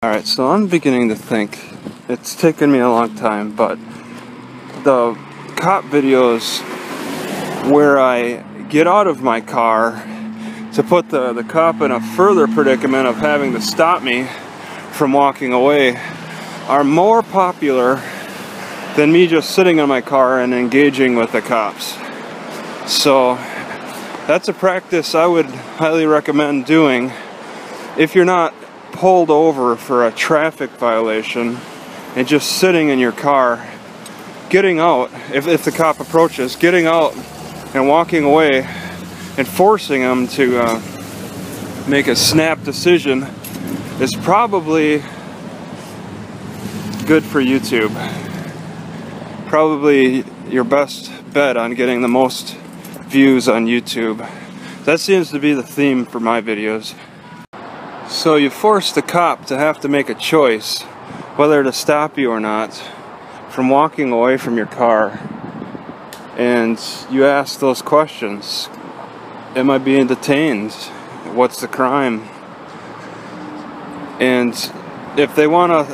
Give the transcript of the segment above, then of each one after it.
Alright, so I'm beginning to think, it's taken me a long time, but the cop videos where I get out of my car to put the cop in a further predicament of having to stop me from walking away are more popular than me just sitting in my car and engaging with the cops. So that's a practice I would highly recommend doing if you're not pulled over for a traffic violation and just sitting in your car, getting out, if the cop approaches, getting out and walking away and forcing him to make a snap decision is probably good for YouTube. Probably your best bet on getting the most views on YouTube. That seems to be the theme for my videos. So you force the cop to have to make a choice whether to stop you or not from walking away from your car, and you ask those questions. Am I being detained? What's the crime? And if they wanna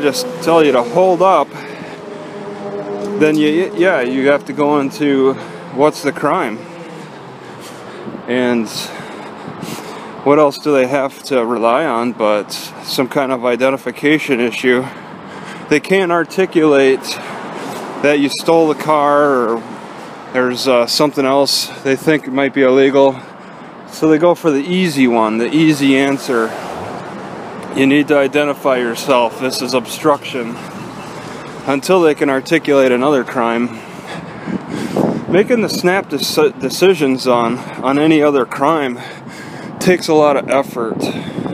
just tell you to hold up, then you have to go into what's the crime, and what else do they have to rely on but some kind of identification issue? They can't articulate that you stole the car or there's something else they think might be illegal. So they go for the easy one, the easy answer. You need to identify yourself. This is obstruction. Until they can articulate another crime. Making the snap decisions on any other crime takes a lot of effort,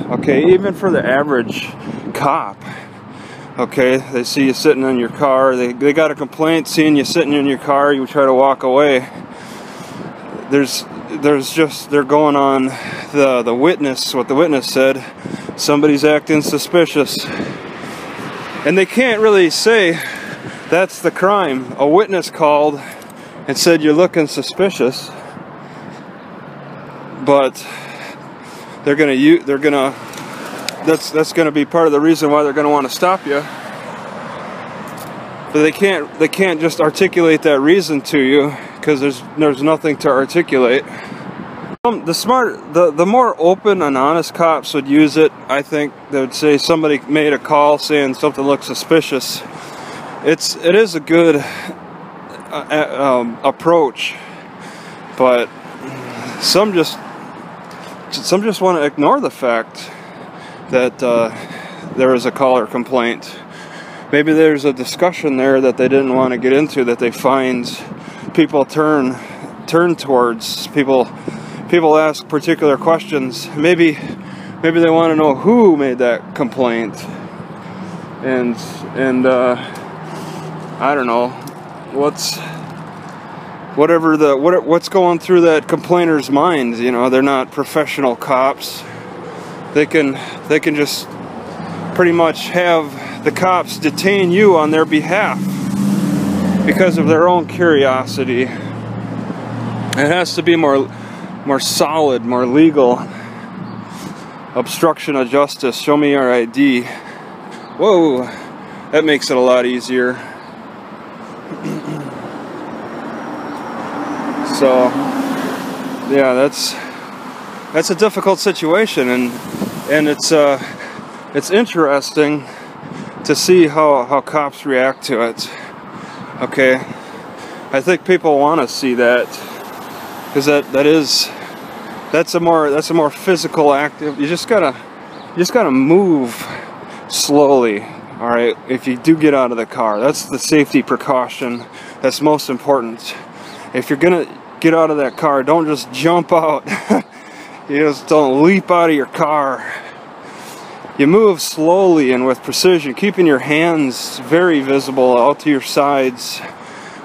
okay, even for the average cop. Okay, they see you sitting in your car, they got a complaint, seeing you sitting in your car, you try to walk away. They're going on the witness, what the witness said, somebody's acting suspicious. And they can't really say that's the crime. A witness called and said you're looking suspicious, but that's gonna be part of the reason why they're gonna want to stop you. But they can't just articulate that reason to you because there's nothing to articulate. The more open and honest cops would use it. I think they would say somebody made a call saying something looks suspicious. It is a good approach, but some just want to ignore the fact that there is a call or complaint. Maybe there's a discussion there that they didn't want to get into, that they find people turn towards. People ask particular questions. Maybe they want to know who made that complaint, and I don't know what's going through that complainer's mind. You know, they're not professional cops. They can just pretty much have the cops detain you on their behalf because of their own curiosity. It has to be more solid, more legal. Obstruction of justice. Show me your ID. Whoa, that makes it a lot easier. So, yeah, that's a difficult situation, and it's interesting to see how cops react to it. Okay, I think people want to see that because that's a more physical act. You just gotta move slowly. All right, if you do get out of the car, that's the safety precaution that's most important. If you're gonna get out of that car, don't just jump out. You just don't leap out of your car. You move slowly and with precision, keeping your hands very visible out to your sides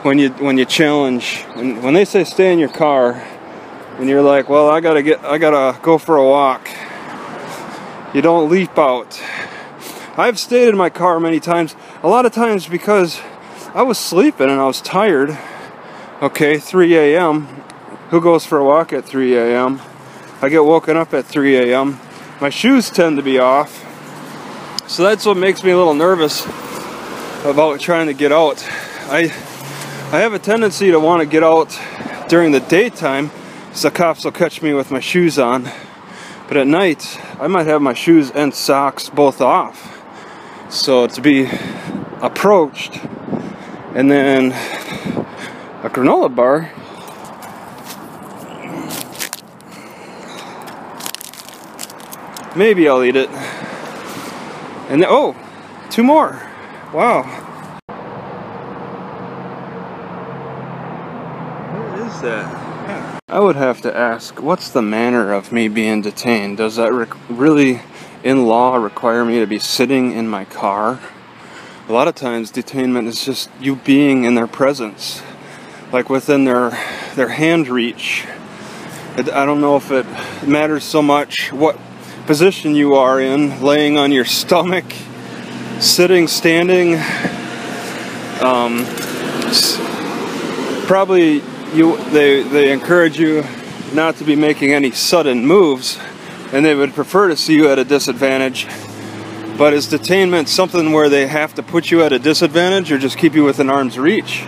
when you challenge. And when they say stay in your car, and you're like, well, I gotta go for a walk, you don't leap out. I've stayed in my car many times, a lot of times because I was sleeping and I was tired. Okay, 3 a.m. Who goes for a walk at 3 a.m.? I get woken up at 3 a.m. My shoes tend to be off. So that's what makes me a little nervous about trying to get out. I have a tendency to want to get out during the daytime, so the cops will catch me with my shoes on. But at night, I might have my shoes and socks both off. So to be approached, and then a granola bar. Maybe I'll eat it. And then, oh, 2 more. Wow. What is that? I would have to ask, what's the manner of me being detained? Does that really, in law, require me to be sitting in my car? A lot of times, detainment is just you being in their presence, like within their hand reach. I don't know if it matters so much what position you are in, laying on your stomach, sitting, standing. Probably they encourage you not to be making any sudden moves, and they would prefer to see you at a disadvantage. But is detainment something where they have to put you at a disadvantage or just keep you within arm's reach?